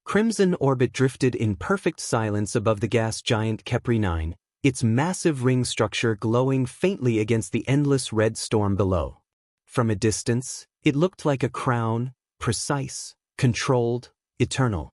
Crimson orbit drifted in perfect silence above the gas giant Kepri 9, its massive ring structure glowing faintly against the endless red storm below. From a distance, it looked like a crown, precise, controlled, eternal.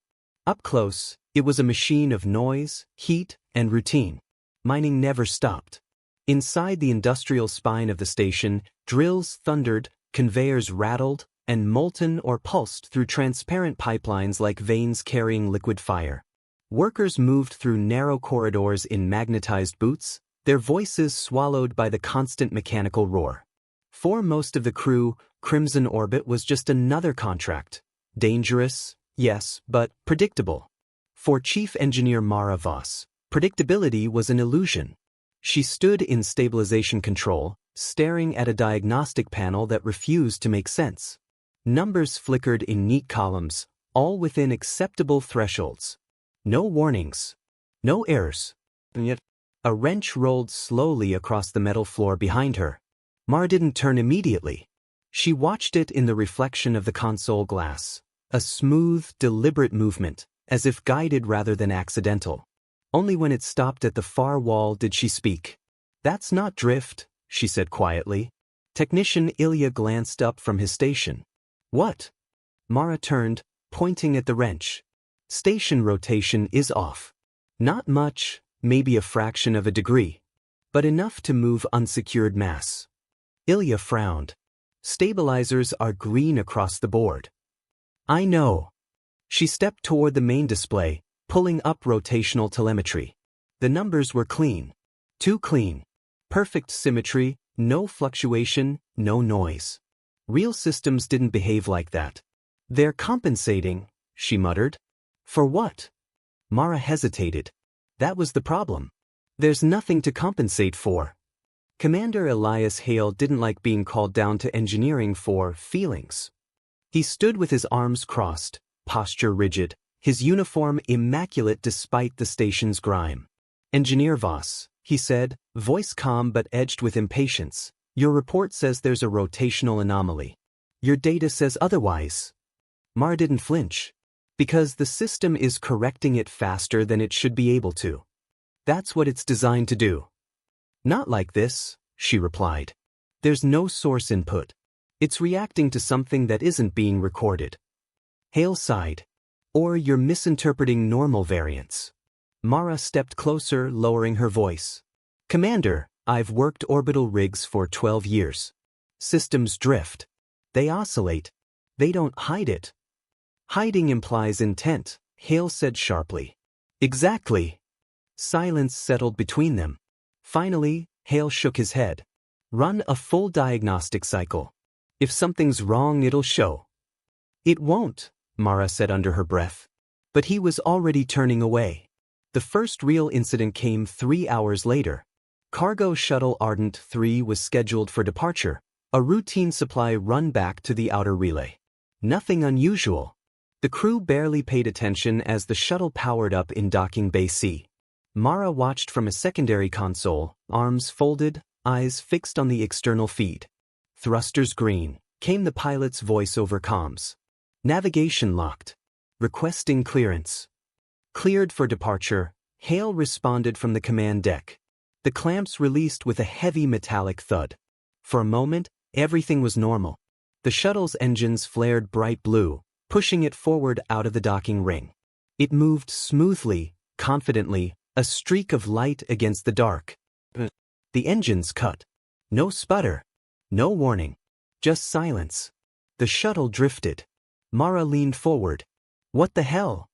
Up close, it was a machine of noise, heat, and routine. Mining never stopped. Inside the industrial spine of the station, drills thundered, conveyors rattled, and molten or pulsed through transparent pipelines like veins carrying liquid fire. Workers moved through narrow corridors in magnetized boots, their voices swallowed by the constant mechanical roar. For most of the crew, Crimson Orbit was just another contract. Dangerous, yes, but predictable. For Chief Engineer Mara Voss, predictability was an illusion. She stood in stabilization control, staring at a diagnostic panel that refused to make sense. Numbers flickered in neat columns, all within acceptable thresholds. No warnings. No errors. And yet, a wrench rolled slowly across the metal floor behind her. Mara didn't turn immediately. She watched it in the reflection of the console glass. A smooth, deliberate movement, as if guided rather than accidental. Only when it stopped at the far wall did she speak. "That's not drift," she said quietly. Technician Ilya glanced up from his station. "What?" Mara turned, pointing at the wrench. "Station rotation is off. Not much, maybe a fraction of a degree. But enough to move unsecured mass." Ilya frowned. "Stabilizers are green across the board." "I know." She stepped toward the main display, pulling up rotational telemetry. The numbers were clean. Too clean. Perfect symmetry, no fluctuation, no noise. Real systems didn't behave like that. "They're compensating," she muttered. "For what?" Mara hesitated. That was the problem. There's nothing to compensate for. Commander Elias Hale didn't like being called down to engineering for feelings. He stood with his arms crossed, posture rigid, his uniform immaculate despite the station's grime. "Engineer Voss," he said, voice calm but edged with impatience, "your report says there's a rotational anomaly. Your data says otherwise." Mara didn't flinch. "Because the system is correcting it faster than it should be able to. That's what it's designed to do." "Not like this," she replied. "There's no source input. It's reacting to something that isn't being recorded." Hale sighed. "Or you're misinterpreting normal variants." Mara stepped closer, lowering her voice. "Commander, I've worked orbital rigs for 12 years. Systems drift. They oscillate. They don't hide it." "Hiding implies intent," Hale said sharply. "Exactly." Silence settled between them. Finally, Hale shook his head. "Run a full diagnostic cycle. If something's wrong, it'll show." "It won't," Mara said under her breath. But he was already turning away. The first real incident came 3 hours later. Cargo shuttle Ardent 3 was scheduled for departure, a routine supply run back to the outer relay. Nothing unusual. The crew barely paid attention as the shuttle powered up in docking bay C. Mara watched from a secondary console, arms folded, eyes fixed on the external feed. "Thrusters green," came the pilot's voice over comms. "Navigation locked. Requesting clearance." "Cleared for departure," Hale responded from the command deck. The clamps released with a heavy metallic thud. For a moment, everything was normal. The shuttle's engines flared bright blue, pushing it forward out of the docking ring. It moved smoothly, confidently, a streak of light against the dark. The engines cut. No sputter. No warning. Just silence. The shuttle drifted. Mara leaned forward. "What the hell?"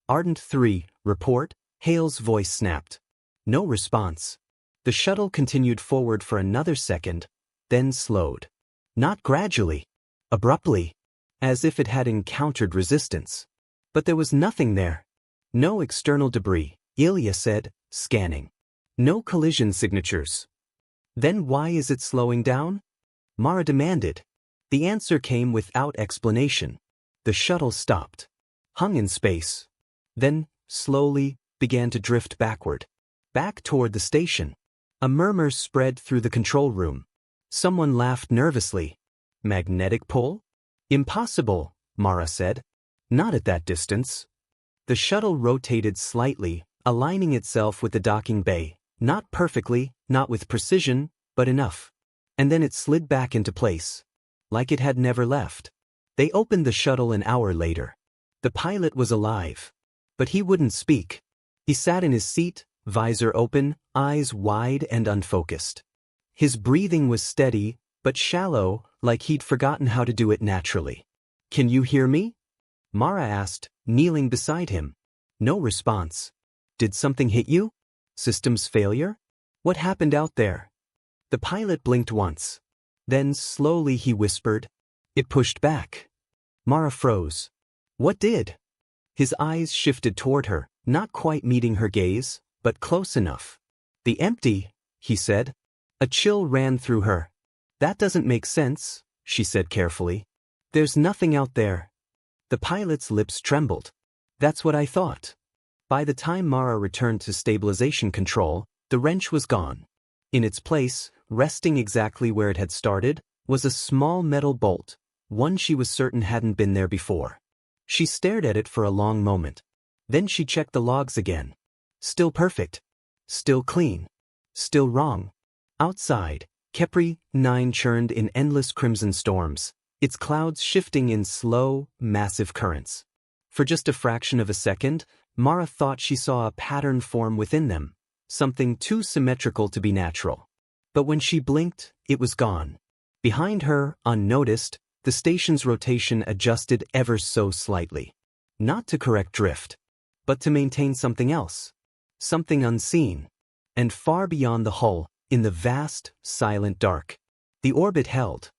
"Ardent 3, report," Hale's voice snapped. No response. The shuttle continued forward for another second, then slowed. Not gradually. Abruptly. As if it had encountered resistance. But there was nothing there. "No external debris," Ilya said, scanning. "No collision signatures." "Then why is it slowing down?" Mara demanded. The answer came without explanation. The shuttle stopped. Hung in space. Then, slowly, began to drift backward. Back toward the station. A murmur spread through the control room. Someone laughed nervously. "Magnetic pull?" "Impossible," Mara said. "Not at that distance." The shuttle rotated slightly, aligning itself with the docking bay. Not perfectly, not with precision, but enough. And then it slid back into place. Like it had never left. They opened the shuttle an hour later. The pilot was alive. But he wouldn't speak. He sat in his seat, visor open, eyes wide and unfocused. His breathing was steady, but shallow, like he'd forgotten how to do it naturally. "Can you hear me?" Mara asked, kneeling beside him. No response. "Did something hit you? Systems failure? What happened out there?" The pilot blinked once. Then slowly he whispered, "It pushed back." Mara froze. "What did?" His eyes shifted toward her, not quite meeting her gaze, but close enough. "The empty," he said. A chill ran through her. "That doesn't make sense," she said carefully. "There's nothing out there." The pilot's lips trembled. "That's what I thought." By the time Mara returned to stabilization control, the wrench was gone. In its place, resting exactly where it had started, was a small metal bolt, one she was certain hadn't been there before. She stared at it for a long moment. Then she checked the logs again. Still perfect. Still clean. Still wrong. Outside, Kepri 9 churned in endless crimson storms, its clouds shifting in slow, massive currents. For just a fraction of a second, Mara thought she saw a pattern form within them, something too symmetrical to be natural. But when she blinked, it was gone. Behind her, unnoticed, the station's rotation adjusted ever so slightly. Not to correct drift, but to maintain something else. Something unseen. And far beyond the hull, in the vast, silent dark, the orbit held.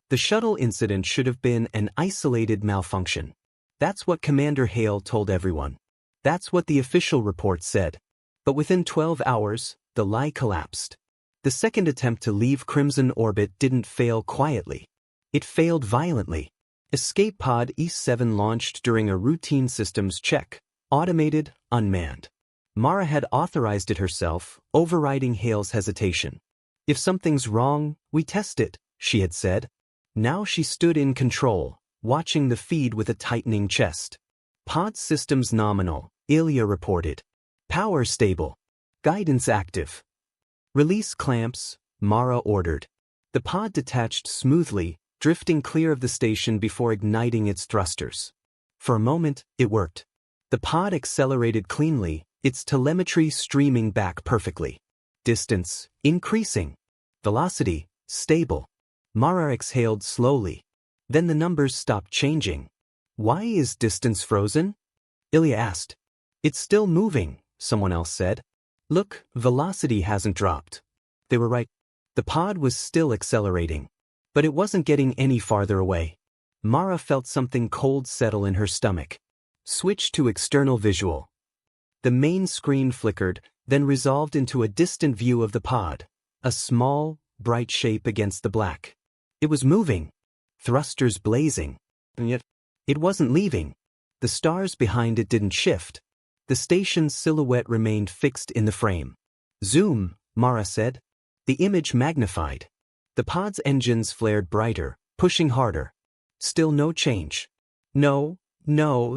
The shuttle incident should have been an isolated malfunction. That's what Commander Hale told everyone. That's what the official report said. But within 12 hours, the lie collapsed. The second attempt to leave Crimson orbit didn't fail quietly. It failed violently. Escape Pod E7 launched during a routine systems check, automated, unmanned. Mara had authorized it herself, overriding Hale's hesitation. "If something's wrong, we test it," she had said. Now she stood in control, watching the feed with a tightening chest. "Pod systems nominal," Ilya reported. "Power stable. Guidance active." "Release clamps," Mara ordered. The pod detached smoothly, drifting clear of the station before igniting its thrusters. For a moment, it worked. The pod accelerated cleanly, its telemetry streaming back perfectly. Distance, increasing. Velocity, stable. Mara exhaled slowly. Then the numbers stopped changing. "Why is distance frozen?" Ilya asked. "It's still moving," someone else said. "Look, velocity hasn't dropped." They were right. The pod was still accelerating. But it wasn't getting any farther away. Mara felt something cold settle in her stomach. Switch to external visual. The main screen flickered, then resolved into a distant view of the pod. A small, bright shape against the black. It was moving. Thrusters blazing. And yet, it wasn't leaving. The stars behind it didn't shift. The station's silhouette remained fixed in the frame. "Zoom," Mara said. The image magnified. The pod's engines flared brighter, pushing harder. Still no change. No,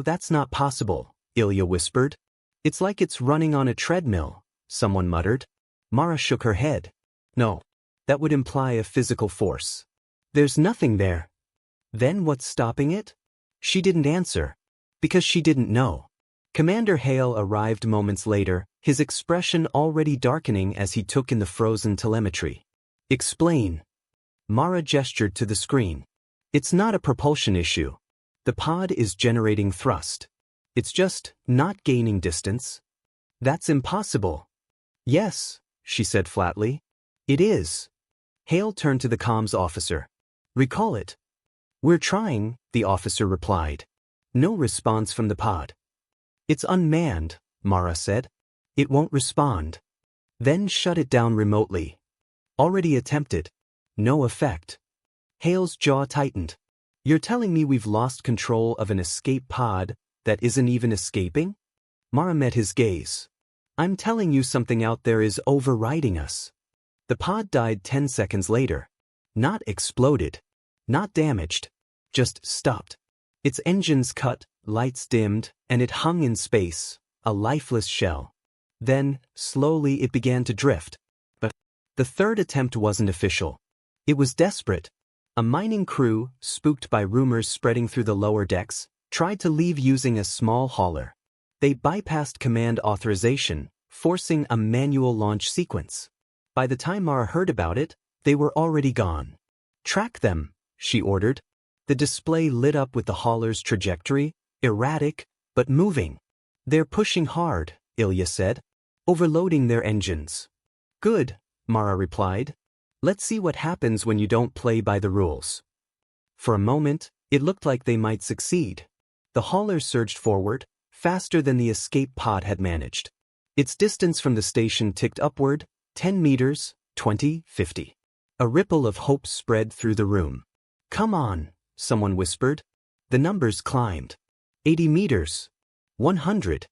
that's not possible," Ilya whispered. "It's like it's running on a treadmill," someone muttered. Mara shook her head. "No, that would imply a physical force. There's nothing there." "Then what's stopping it?" She didn't answer. Because she didn't know. Commander Hale arrived moments later, his expression already darkening as he took in the frozen telemetry. "Explain." Mara gestured to the screen. "It's not a propulsion issue. The pod is generating thrust. It's just not gaining distance." "That's impossible." "Yes," she said flatly. "It is." Hale turned to the comms officer. "Recall it." "We're trying," the officer replied. No response from the pod. "It's unmanned," Mara said. "It won't respond." "Then shut it down remotely." "Already attempted." No effect. Hale's jaw tightened. "You're telling me we've lost control of an escape pod that isn't even escaping?" Mara met his gaze. "I'm telling you something out there is overriding us." The pod died 10 seconds later. Not exploded. Not damaged. Just stopped. Its engines cut, Lights dimmed, and it hung in space, a lifeless shell. Then, slowly it began to drift. But the third attempt wasn't official. It was desperate. A mining crew, spooked by rumors spreading through the lower decks, tried to leave using a small hauler. They bypassed command authorization, forcing a manual launch sequence. By the time Mara heard about it, they were already gone. "Track them," she ordered. The display lit up with the hauler's trajectory, erratic, but moving. "They're pushing hard," Ilya said, "overloading their engines." "Good," Mara replied. "Let's see what happens when you don't play by the rules." For a moment, it looked like they might succeed. The hauler surged forward, faster than the escape pod had managed. Its distance from the station ticked upward, 10 meters, 20, 50. A ripple of hope spread through the room. "Come on," someone whispered. The numbers climbed. 80 meters. 100.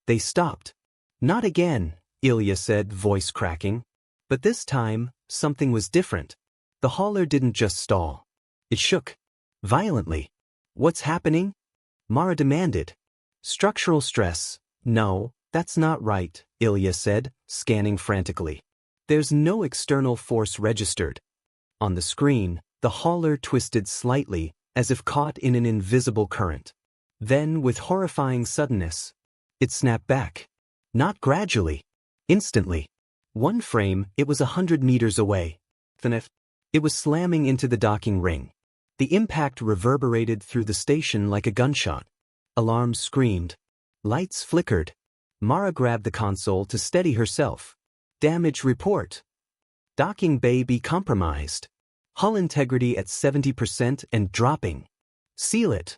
They stopped. "Not again," Ilya said, voice cracking. But this time, something was different. The hauler didn't just stall. It shook. Violently. "What's happening?" Mara demanded. "Structural stress." "No, that's not right," Ilya said, scanning frantically. "There's no external force registered." On the screen, the hauler twisted slightly, as if caught in an invisible current. Then, with horrifying suddenness, it snapped back. Not gradually. Instantly. One frame, it was 100 meters away. It was slamming into the docking ring. The impact reverberated through the station like a gunshot. Alarms screamed. Lights flickered. Mara grabbed the console to steady herself. "Damage report. Docking bay be compromised. Hull integrity at 70% and dropping. Seal it."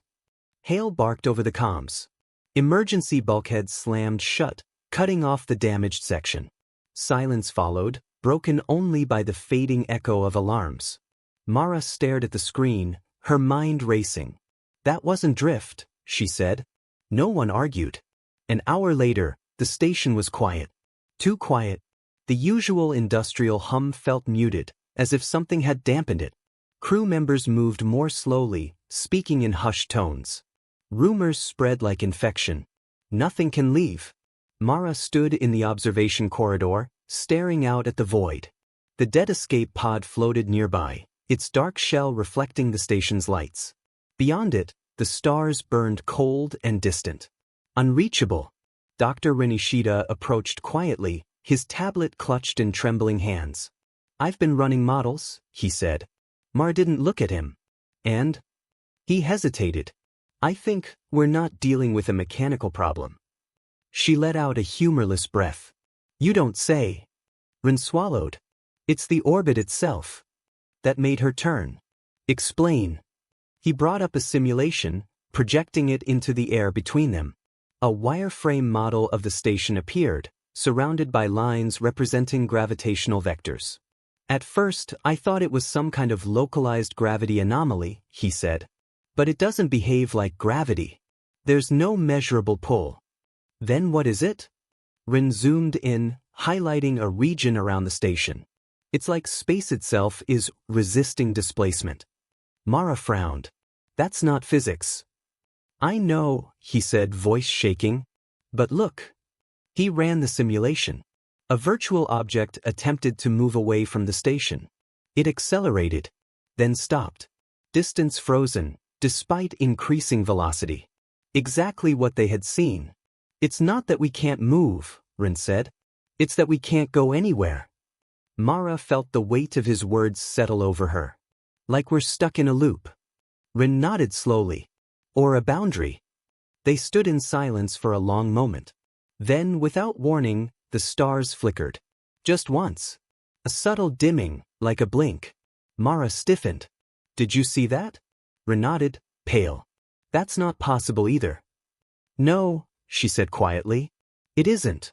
Hale barked over the comms. Emergency bulkheads slammed shut, cutting off the damaged section. Silence followed, broken only by the fading echo of alarms. Mara stared at the screen, her mind racing. "That wasn't drift," she said. No one argued. An hour later, the station was quiet. Too quiet. The usual industrial hum felt muted, as if something had dampened it. Crew members moved more slowly, speaking in hushed tones. Rumors spread like infection. "Nothing can leave." Mara stood in the observation corridor, staring out at the void. The dead escape pod floated nearby, its dark shell reflecting the station's lights. Beyond it, the stars burned cold and distant. Unreachable. Dr. Renishita approached quietly, his tablet clutched in trembling hands. "I've been running models," he said. Mara didn't look at him. "And?" He hesitated. "I think we're not dealing with a mechanical problem." She let out a humorless breath. "You don't say." Rin swallowed. "It's the orbit itself." That made her turn. "Explain." He brought up a simulation, projecting it into the air between them. A wireframe model of the station appeared, surrounded by lines representing gravitational vectors. "At first, I thought it was some kind of localized gravity anomaly," he said. "But it doesn't behave like gravity. There's no measurable pull." "Then what is it?" Rin zoomed in, highlighting a region around the station. "It's like space itself is resisting displacement." Mara frowned. "That's not physics." "I know," he said, voice shaking. "But look." He ran the simulation. A virtual object attempted to move away from the station. It accelerated, then stopped. Distance frozen, despite increasing velocity. Exactly what they had seen. "It's not that we can't move," Rin said. "It's that we can't go anywhere." Mara felt the weight of his words settle over her. "Like we're stuck in a loop." Rin nodded slowly. "Or a boundary." They stood in silence for a long moment. Then, without warning, the stars flickered. Just once. A subtle dimming, like a blink. Mara stiffened. "Did you see that?" Rin nodded, pale. "That's not possible either." "No," she said quietly. "It isn't."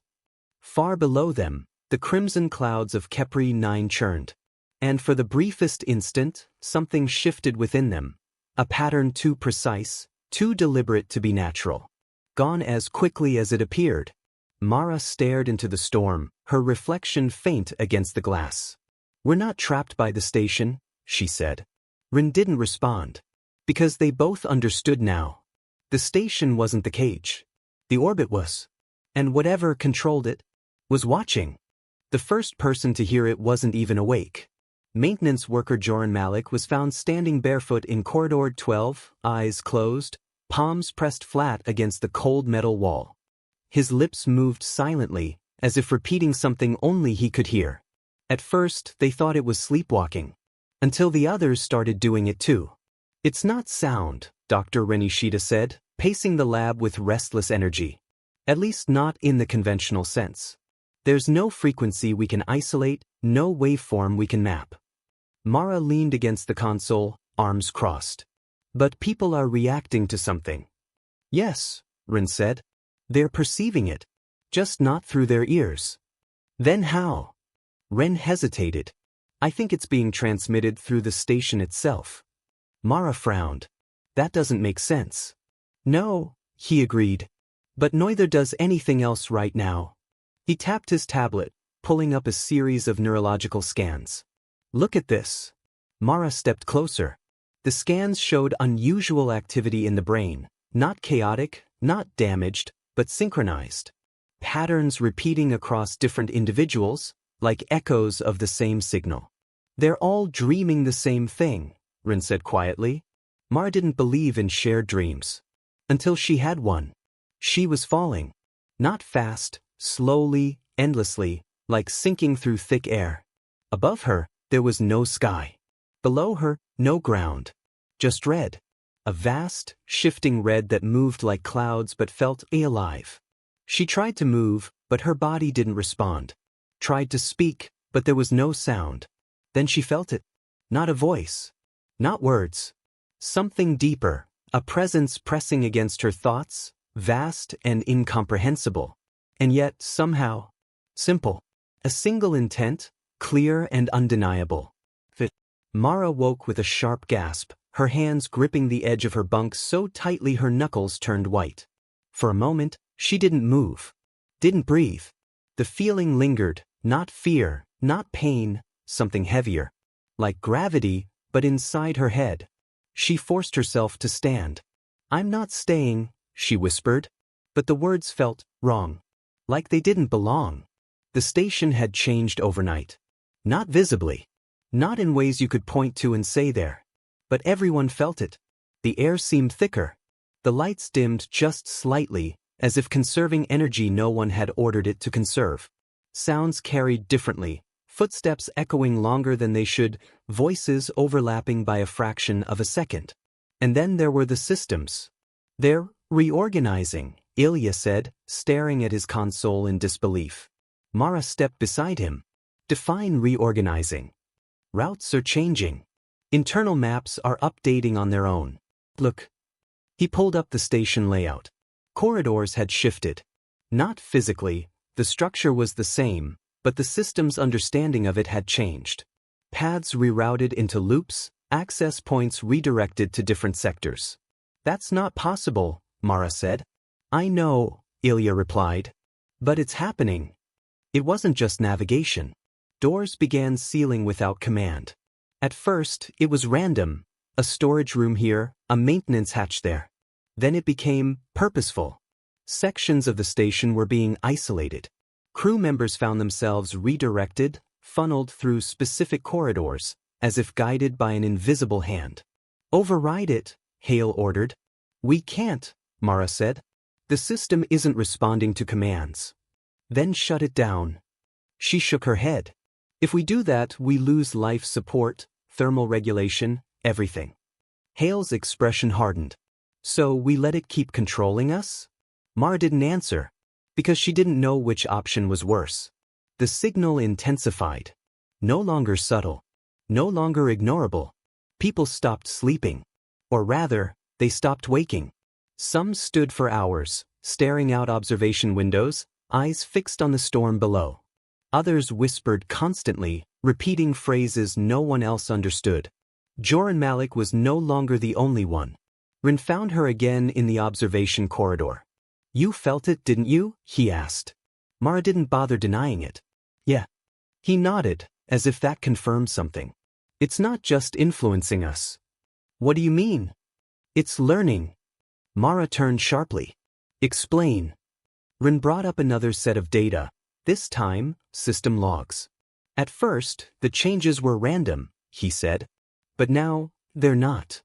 Far below them, the crimson clouds of Kepri 9 churned. And for the briefest instant, something shifted within them. A pattern too precise, too deliberate to be natural. Gone as quickly as it appeared. Mara stared into the storm, her reflection faint against the glass. "We're not trapped by the station," she said. Rin didn't respond. Because they both understood now. The station wasn't the cage. The orbit was. And whatever controlled it was watching. The first person to hear it wasn't even awake. Maintenance worker Joran Malik was found standing barefoot in corridor 12, eyes closed, palms pressed flat against the cold metal wall. His lips moved silently, as if repeating something only he could hear. At first, they thought it was sleepwalking. Until the others started doing it too. "It's not sound," Dr. Renishita said, pacing the lab with restless energy. "At least not in the conventional sense. There's no frequency we can isolate, no waveform we can map." Mara leaned against the console, arms crossed. "But people are reacting to something." "Yes," Ren said. "They're perceiving it. Just not through their ears." "Then how?" Ren hesitated. "I think it's being transmitted through the station itself." Mara frowned. "That doesn't make sense." "No," he agreed. "But neither does anything else right now." He tapped his tablet, pulling up a series of neurological scans. "Look at this." Mara stepped closer. The scans showed unusual activity in the brain, not chaotic, not damaged, but synchronized. Patterns repeating across different individuals, like echoes of the same signal. "They're all dreaming the same thing," Rin said quietly. Mara didn't believe in shared dreams. Until she had one. She was falling. Not fast, slowly, endlessly, like sinking through thick air. Above her, there was no sky. Below her, no ground. Just red. A vast, shifting red that moved like clouds but felt alive. She tried to move, but her body didn't respond. Tried to speak, but there was no sound. Then she felt it. Not a voice. Not words. Something deeper, a presence pressing against her thoughts, vast and incomprehensible. And yet, somehow, simple. A single intent, clear and undeniable. Mara woke with a sharp gasp, her hands gripping the edge of her bunk so tightly her knuckles turned white. For a moment, she didn't move. Didn't breathe. The feeling lingered, not fear, not pain, something heavier. Like gravity, but inside her head. She forced herself to stand. "I'm not staying," she whispered. But the words felt wrong. Like they didn't belong. The station had changed overnight. Not visibly. Not in ways you could point to and say there. But everyone felt it. The air seemed thicker. The lights dimmed just slightly, as if conserving energy no one had ordered it to conserve. Sounds carried differently, footsteps echoing longer than they should, voices overlapping by a fraction of a second. And then there were the systems. "They're reorganizing," Ilya said, staring at his console in disbelief. Mara stepped beside him. "Define reorganizing." "Routes are changing. Internal maps are updating on their own. Look." He pulled up the station layout. Corridors had shifted. Not physically, the structure was the same, but the system's understanding of it had changed. Paths rerouted into loops, access points redirected to different sectors. "That's not possible," Mara said. "I know," Ilya replied. "But it's happening." It wasn't just navigation. Doors began sealing without command. At first, it was random. A storage room here, a maintenance hatch there. Then it became purposeful. Sections of the station were being isolated. Crew members found themselves redirected, funneled through specific corridors, as if guided by an invisible hand. "Override it," Hale ordered. "We can't," Mara said. "The system isn't responding to commands." "Then shut it down." She shook her head. "If we do that, we lose life support, thermal regulation, everything." Hale's expression hardened. "So we let it keep controlling us?" Mara didn't answer, because she didn't know which option was worse. The signal intensified. No longer subtle. No longer ignorable. People stopped sleeping. Or rather, they stopped waking. Some stood for hours, staring out observation windows, eyes fixed on the storm below. Others whispered constantly, repeating phrases no one else understood. Joran Malik was no longer the only one. Rin found her again in the observation corridor. "You felt it, didn't you?" he asked. Mara didn't bother denying it. "Yeah." He nodded, as if that confirmed something. "It's not just influencing us." "What do you mean?" "It's learning." Mara turned sharply. Explain. Rin brought up another set of data, this time, system logs. At first, the changes were random, he said. But now, they're not.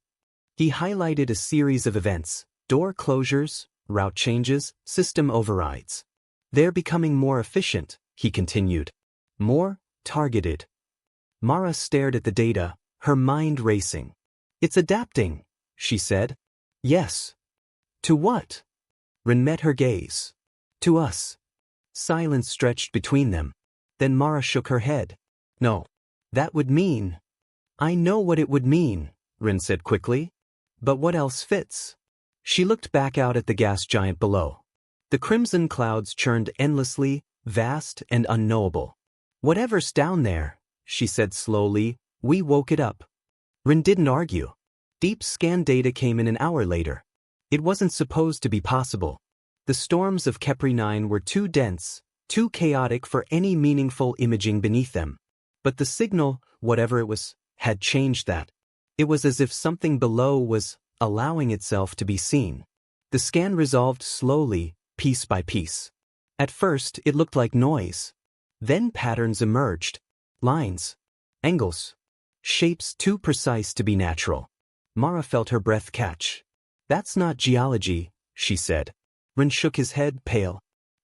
He highlighted a series of events, door closures, route changes, system overrides. They're becoming more efficient, he continued. More targeted. Mara stared at the data, her mind racing. It's adapting, she said. Yes. To what? Rin met her gaze. To us. Silence stretched between them. Then Mara shook her head. No. That would mean. I know what it would mean, Rin said quickly. But what else fits? She looked back out at the gas giant below. The crimson clouds churned endlessly, vast and unknowable. Whatever's down there, she said slowly, we woke it up. Rin didn't argue. Deep scan data came in an hour later. It wasn't supposed to be possible. The storms of Kepri 9 were too dense, too chaotic for any meaningful imaging beneath them. But the signal, whatever it was, had changed that. It was as if something below was allowing itself to be seen. The scan resolved slowly, piece by piece. At first, it looked like noise. Then patterns emerged. Lines. Angles. Shapes too precise to be natural. Mara felt her breath catch. That's not geology, she said. Rin shook his head, pale.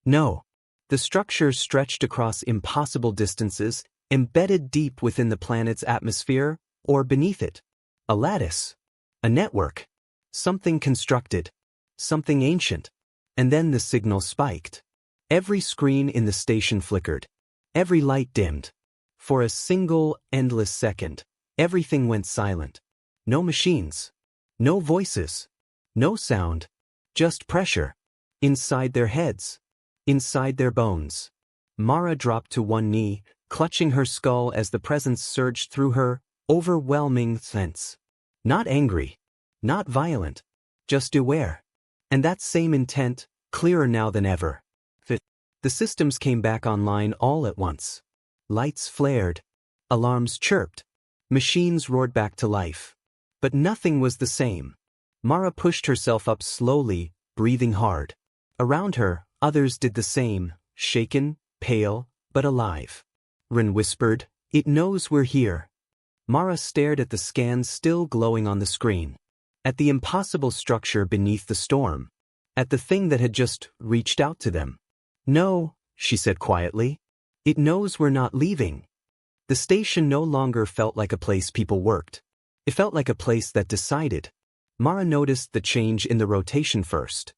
No. The structure stretched across impossible distances, embedded deep within the planet's atmosphere, or beneath it. A lattice. A network. Something constructed. Something ancient. And then the signal spiked. Every screen in the station flickered. Every light dimmed. For a single, endless second, everything went silent. No machines. No voices. No sound. Just pressure. Inside their heads. Inside their bones. Mara dropped to one knee, clutching her skull as the presence surged through her, overwhelming sense. Not angry. Not violent. Just aware. And that same intent, clearer now than ever. The systems came back online all at once. Lights flared. Alarms chirped. Machines roared back to life. But nothing was the same. Mara pushed herself up slowly, breathing hard. Around her, others did the same, shaken, pale, but alive. Rin whispered, "It knows we're here." Mara stared at the scans still glowing on the screen. At the impossible structure beneath the storm. At the thing that had just reached out to them. "No," she said quietly. "It knows we're not leaving." The station no longer felt like a place people worked. It felt like a place that decided. Mara noticed the change in the rotation first.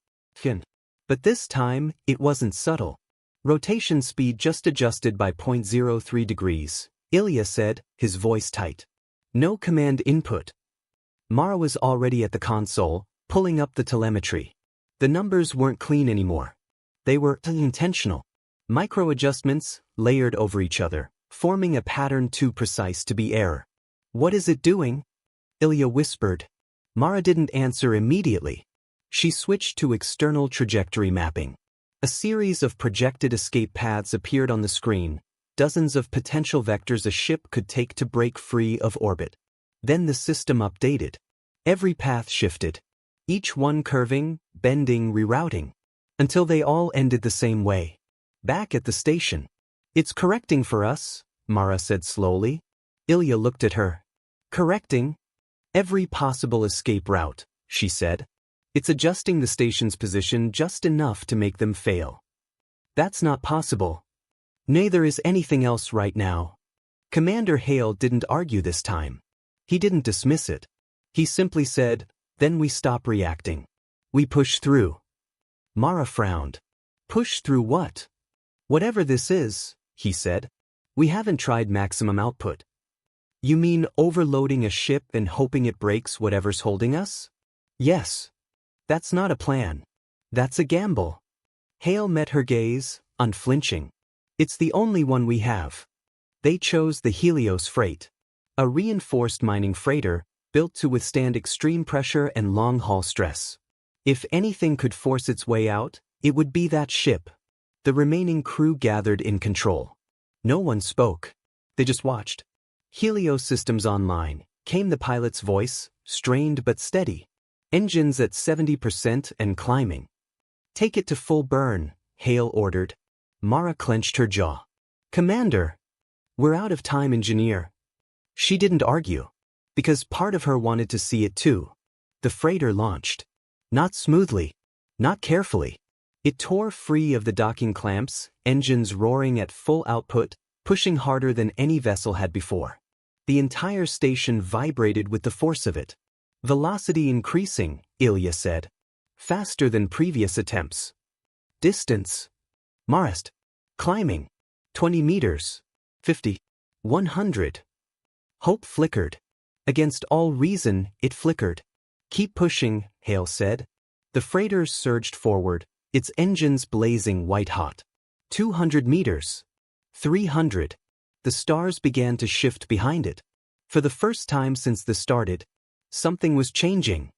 But this time, it wasn't subtle. Rotation speed just adjusted by 0.03 degrees, Ilya said, his voice tight. No command input. Mara was already at the console, pulling up the telemetry. The numbers weren't clean anymore. They were intentional. Micro-adjustments, layered over each other, forming a pattern too precise to be error. "What is it doing?" Ilya whispered. Mara didn't answer immediately. She switched to external trajectory mapping. A series of projected escape paths appeared on the screen, dozens of potential vectors a ship could take to break free of orbit. Then the system updated. Every path shifted. Each one curving, bending, rerouting. Until they all ended the same way. Back at the station. "It's correcting for us," Mara said slowly. Ilya looked at her. "Correcting? Every possible escape route," she said. "It's adjusting the station's position just enough to make them fail." "That's not possible." "Neither is anything else right now." Commander Hale didn't argue this time. He didn't dismiss it. He simply said, "Then we stop reacting. We push through." Mara frowned. "Push through what?" "Whatever this is," he said. "We haven't tried maximum output." "You mean overloading a ship and hoping it breaks whatever's holding us?" "Yes. That's not a plan. That's a gamble." Hale met her gaze, unflinching. "It's the only one we have." They chose the Helios freight. A reinforced mining freighter, built to withstand extreme pressure and long-haul stress. If anything could force its way out, it would be that ship. The remaining crew gathered in control. No one spoke. They just watched. "Helios systems online," came the pilot's voice, strained but steady. Engines at 70% and climbing. Take it to full burn, Hale ordered. Mara clenched her jaw. Commander! We're out of time, engineer. She didn't argue, because part of her wanted to see it too. The freighter launched. Not smoothly, not carefully. It tore free of the docking clamps, engines roaring at full output, pushing harder than any vessel had before. The entire station vibrated with the force of it. Velocity increasing, Ilya said. Faster than previous attempts. Distance. Marest. Climbing. 20 meters. 50. 100. Hope flickered. Against all reason, it flickered. Keep pushing, Hale said. The freighter surged forward, its engines blazing white-hot. 200 meters. 300. The stars began to shift behind it. For the first time since this started, something was changing.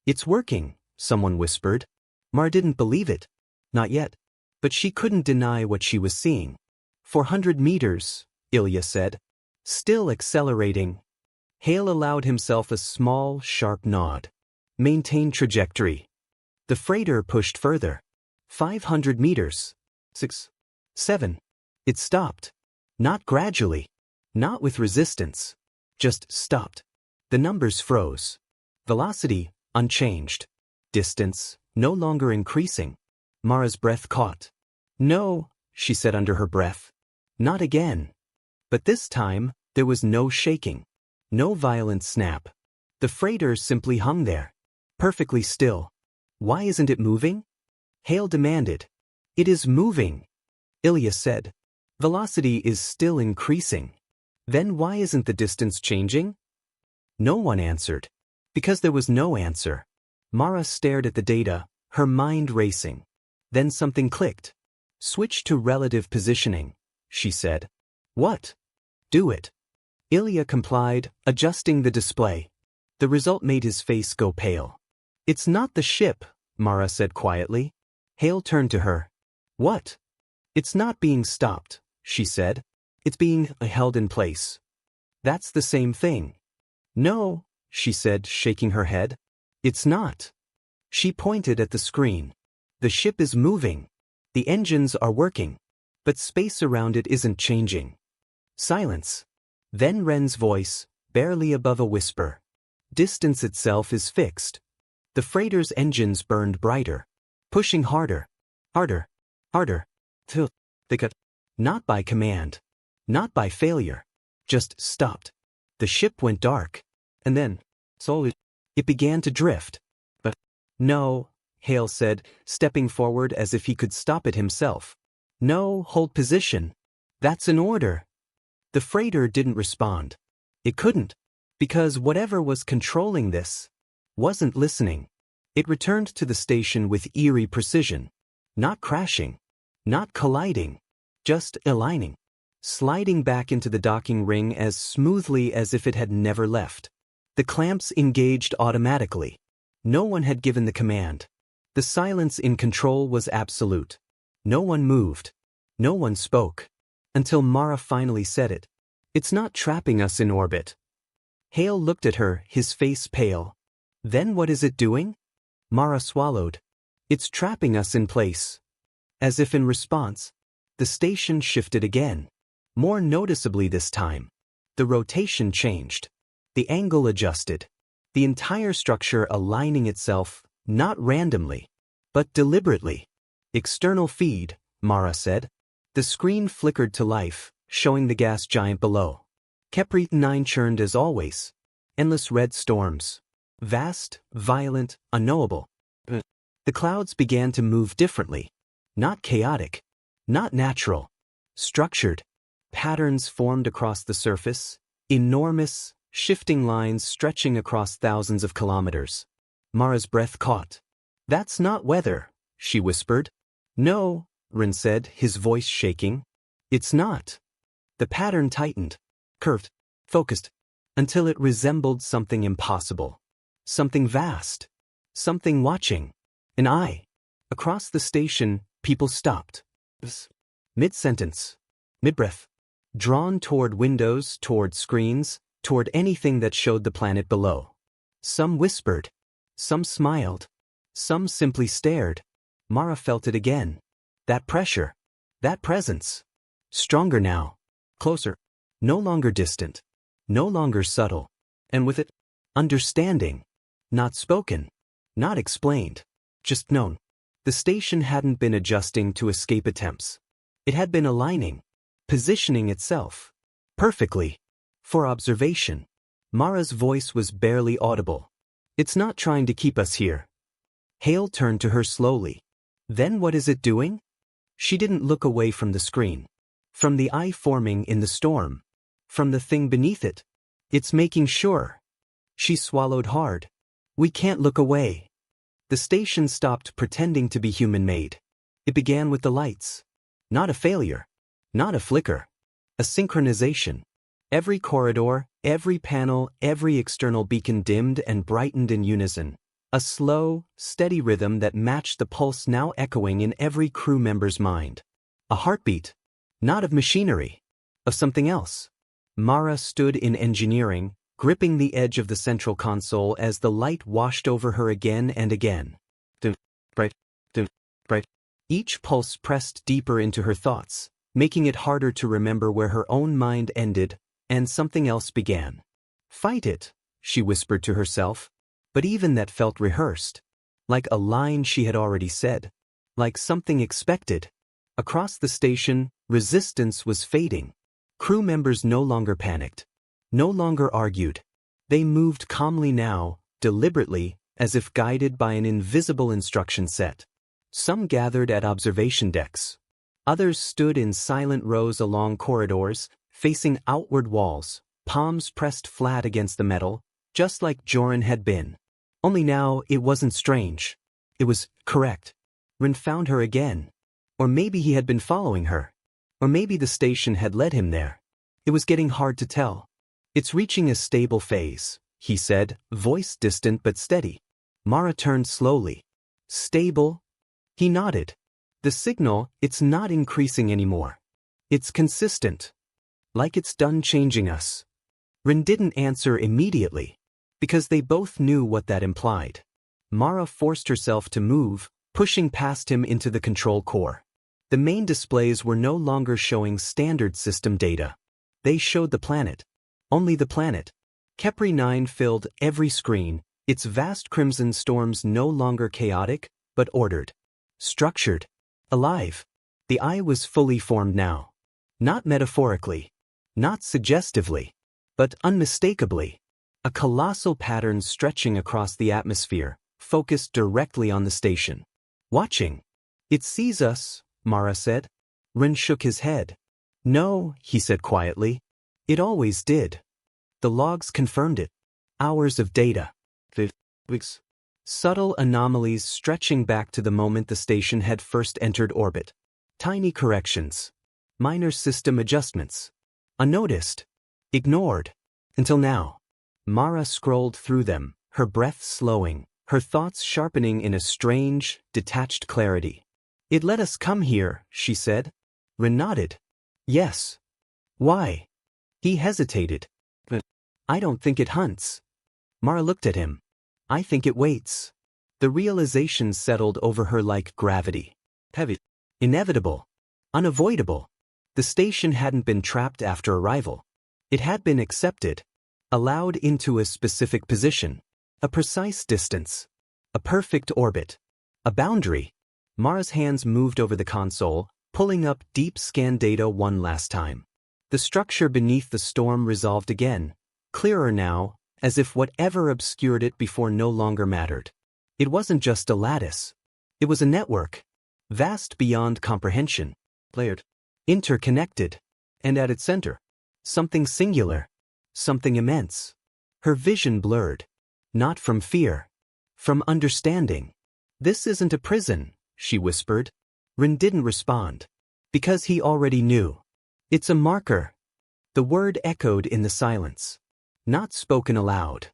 It's working, someone whispered. Mar didn't believe it. Not yet. But she couldn't deny what she was seeing. 400 meters, Ilya said. Still accelerating. Hale allowed himself a small, sharp nod. Maintain trajectory. The freighter pushed further. 500 meters. 6. 7. It stopped. Not gradually. Not with resistance. Just stopped. The numbers froze. Velocity, unchanged. Distance, no longer increasing. Mara's breath caught. No, she said under her breath. Not again. But this time, there was no shaking. No violent snap. The freighter simply hung there. Perfectly still. Why isn't it moving? Hale demanded. It is moving. Ilya said. Velocity is still increasing. Then why isn't the distance changing? No one answered. Because there was no answer. Mara stared at the data, her mind racing. Then something clicked. Switch to relative positioning, she said. What? Do it. Ilya complied, adjusting the display. The result made his face go pale. It's not the ship, Mara said quietly. Hale turned to her. What? It's not being stopped, she said. It's being held in place. That's the same thing. No, she said, shaking her head. It's not. She pointed at the screen. The ship is moving. The engines are working. But space around it isn't changing. Silence. Then Ren's voice, barely above a whisper. Distance itself is fixed. The freighter's engines burned brighter. Pushing harder. Harder. Harder. Till they got. Not by command. Not by failure. Just stopped. The ship went dark. And then, slowly, it began to drift. But, no, Hale said, stepping forward as if he could stop it himself. No, hold position. That's an order. The freighter didn't respond. It couldn't. Because whatever was controlling this wasn't listening. It returned to the station with eerie precision. Not crashing. Not colliding. Just aligning. Sliding back into the docking ring as smoothly as if it had never left. The clamps engaged automatically. No one had given the command. The silence in control was absolute. No one moved. No one spoke. Until Mara finally said it. It's not trapping us in orbit. Hale looked at her, his face pale. Then what is it doing? Mara swallowed. It's trapping us in place. As if in response, the station shifted again. More noticeably this time. The rotation changed. The angle adjusted. The entire structure aligning itself, not randomly, but deliberately. External feed, Mara said. The screen flickered to life, showing the gas giant below. Kepri 9 churned as always. Endless red storms. Vast, violent, unknowable. The clouds began to move differently. Not chaotic. Not natural. Structured. Patterns formed across the surface. Enormous, shifting lines stretching across thousands of kilometers. Mara's breath caught. That's not weather, she whispered. No, Ren said, his voice shaking. It's not. The pattern tightened, curved, focused, until it resembled something impossible. Something vast. Something watching. An eye. Across the station, people stopped. Mid-sentence. Mid-breath. Drawn toward windows, toward screens, toward anything that showed the planet below. Some whispered. Some smiled. Some simply stared. Mara felt it again. That pressure. That presence. Stronger now. Closer. No longer distant. No longer subtle. And with it, understanding. Not spoken. Not explained. Just known. The station hadn't been adjusting to escape attempts. It had been aligning. Positioning itself. Perfectly. For observation. Mara's voice was barely audible. It's not trying to keep us here. Hale turned to her slowly. Then what is it doing? She didn't look away from the screen. From the eye forming in the storm. From the thing beneath it. It's making sure. She swallowed hard. We can't look away. The station stopped pretending to be human-made. It began with the lights. Not a failure. Not a flicker. A synchronization. Every corridor, every panel, every external beacon dimmed and brightened in unison. A slow, steady rhythm that matched the pulse now echoing in every crew member's mind. A heartbeat. Not of machinery. Of something else. Mara stood in engineering, gripping the edge of the central console as the light washed over her again and again. Dum, bright, dum, bright. Each pulse pressed deeper into her thoughts, making it harder to remember where her own mind ended and something else began. Fight it, she whispered to herself, but even that felt rehearsed. Like a line she had already said. Like something expected. Across the station, resistance was fading. Crew members no longer panicked. No longer argued. They moved calmly now, deliberately, as if guided by an invisible instruction set. Some gathered at observation decks. Others stood in silent rows along corridors, facing outward walls, palms pressed flat against the metal, just like Joran had been. Only now it wasn't strange. It was correct. Rin found her again. Or maybe he had been following her. Or maybe the station had led him there. It was getting hard to tell. It's reaching a stable phase, he said, voice distant but steady. Mara turned slowly. Stable? He nodded. The signal, it's not increasing anymore. It's consistent. Like it's done changing us. Rin didn't answer immediately, because they both knew what that implied. Mara forced herself to move, pushing past him into the control core. The main displays were no longer showing standard system data. They showed the planet. Only the planet. Kepri 9 filled every screen, its vast crimson storms no longer chaotic, but ordered. Structured. Alive. The eye was fully formed now. Not metaphorically. Not suggestively. But unmistakably. A colossal pattern stretching across the atmosphere, focused directly on the station. Watching. It sees us, Mara said. Rin shook his head. No, he said quietly. It always did. The logs confirmed it. Hours of data. Weeks. Subtle anomalies stretching back to the moment the station had first entered orbit. Tiny corrections. Minor system adjustments. Unnoticed. Ignored. Until now. Mara scrolled through them, her breath slowing, her thoughts sharpening in a strange, detached clarity. It let us come here, she said. Rin nodded. Yes. Why? He hesitated. But I don't think it hunts. Mara looked at him. I think it waits. The realization settled over her like gravity. Heavy. Inevitable. Unavoidable. The station hadn't been trapped after arrival. It had been accepted. Allowed into a specific position. A precise distance. A perfect orbit. A boundary. Mara's hands moved over the console, pulling up deep scan data one last time. The structure beneath the storm resolved again, clearer now, as if whatever obscured it before no longer mattered. It wasn't just a lattice. It was a network. Vast beyond comprehension. Layered. Interconnected. And at its center, something singular. Something immense. Her vision blurred. Not from fear. From understanding. This isn't a prison, she whispered. Rin didn't respond. Because he already knew. It's a marker. The word echoed in the silence. Not spoken aloud.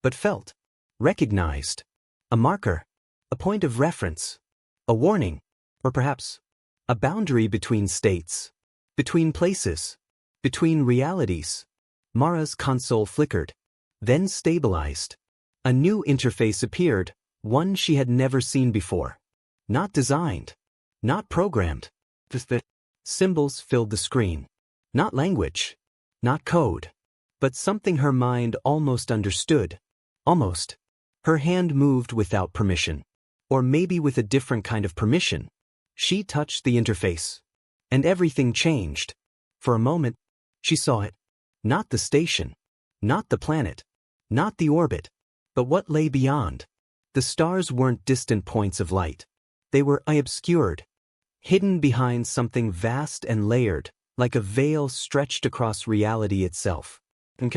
But felt. Recognized. A marker. A point of reference. A warning. Or perhaps a boundary between states. Between places. Between realities. Mara's console flickered. Then stabilized. A new interface appeared, one she had never seen before. Not designed. Not programmed. The symbols filled the screen. Not language. Not code. But something her mind almost understood. Almost. Her hand moved without permission. Or maybe with a different kind of permission. She touched the interface. And everything changed. For a moment, she saw it. Not the station. Not the planet. Not the orbit. But what lay beyond. The stars weren't distant points of light. They were obscured. Hidden behind something vast and layered, like a veil stretched across reality itself. And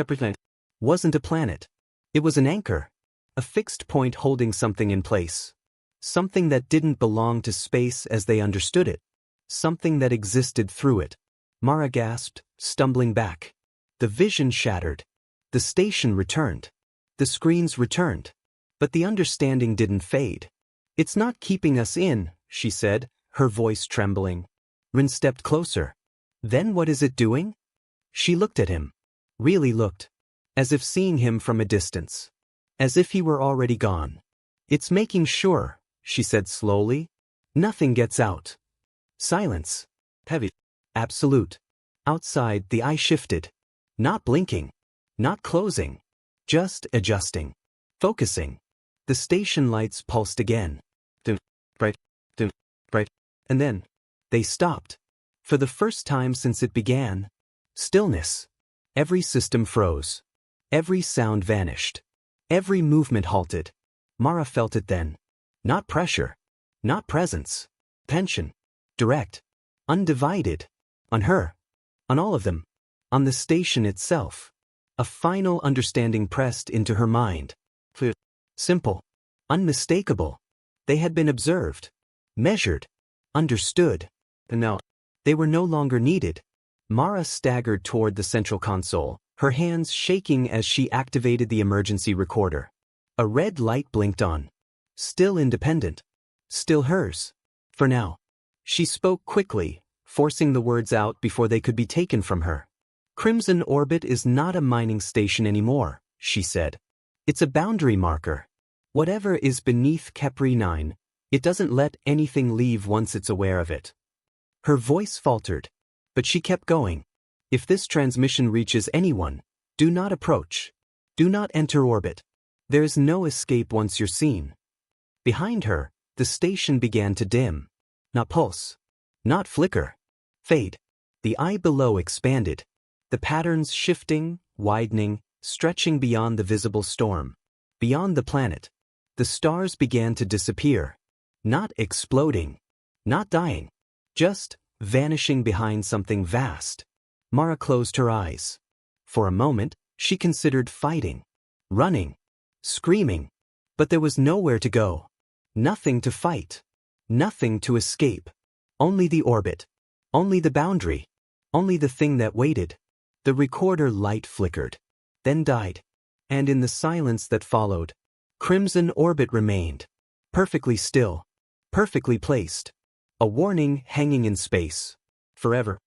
wasn't a planet. It was an anchor. A fixed point holding something in place. Something that didn't belong to space as they understood it. Something that existed through it. Mara gasped, stumbling back. The vision shattered. The station returned. The screens returned. But the understanding didn't fade. It's not keeping us in, she said, her voice trembling. Rin stepped closer. Then what is it doing? She looked at him. Really looked. As if seeing him from a distance. As if he were already gone. It's making sure, she said slowly. Nothing gets out. Silence. Heavy. Absolute. Outside, the eye shifted. Not blinking. Not closing. Just adjusting. Focusing. The station lights pulsed again. Dum, bright, dum, bright. And then, they stopped. For the first time since it began. Stillness. Every system froze. Every sound vanished. Every movement halted. Mara felt it then. Not pressure. Not presence. Tension. Direct. Undivided. On her. On all of them. On the station itself. A final understanding pressed into her mind. Simple. Unmistakable. They had been observed. Measured. Understood. And now, they were no longer needed. Mara staggered toward the central console, her hands shaking as she activated the emergency recorder. A red light blinked on. Still independent. Still hers. For now. She spoke quickly, forcing the words out before they could be taken from her. Crimson Orbit is not a mining station anymore, she said. It's a boundary marker. Whatever is beneath Kepri 9, it doesn't let anything leave once it's aware of it. Her voice faltered, but she kept going. If this transmission reaches anyone, do not approach. Do not enter orbit. There is no escape once you're seen. Behind her, the station began to dim. Not pulse. Not flicker. Fade. The eye below expanded. The patterns shifting, widening, stretching beyond the visible storm. Beyond the planet. The stars began to disappear. Not exploding. Not dying. Just vanishing behind something vast. Mara closed her eyes. For a moment, she considered fighting. Running. Screaming. But there was nowhere to go. Nothing to fight. Nothing to escape. Only the orbit. Only the boundary. Only the thing that waited. The recorder light flickered. Then died. And in the silence that followed, Crimson Orbit remained. Perfectly still. Perfectly placed. A warning hanging in space. Forever.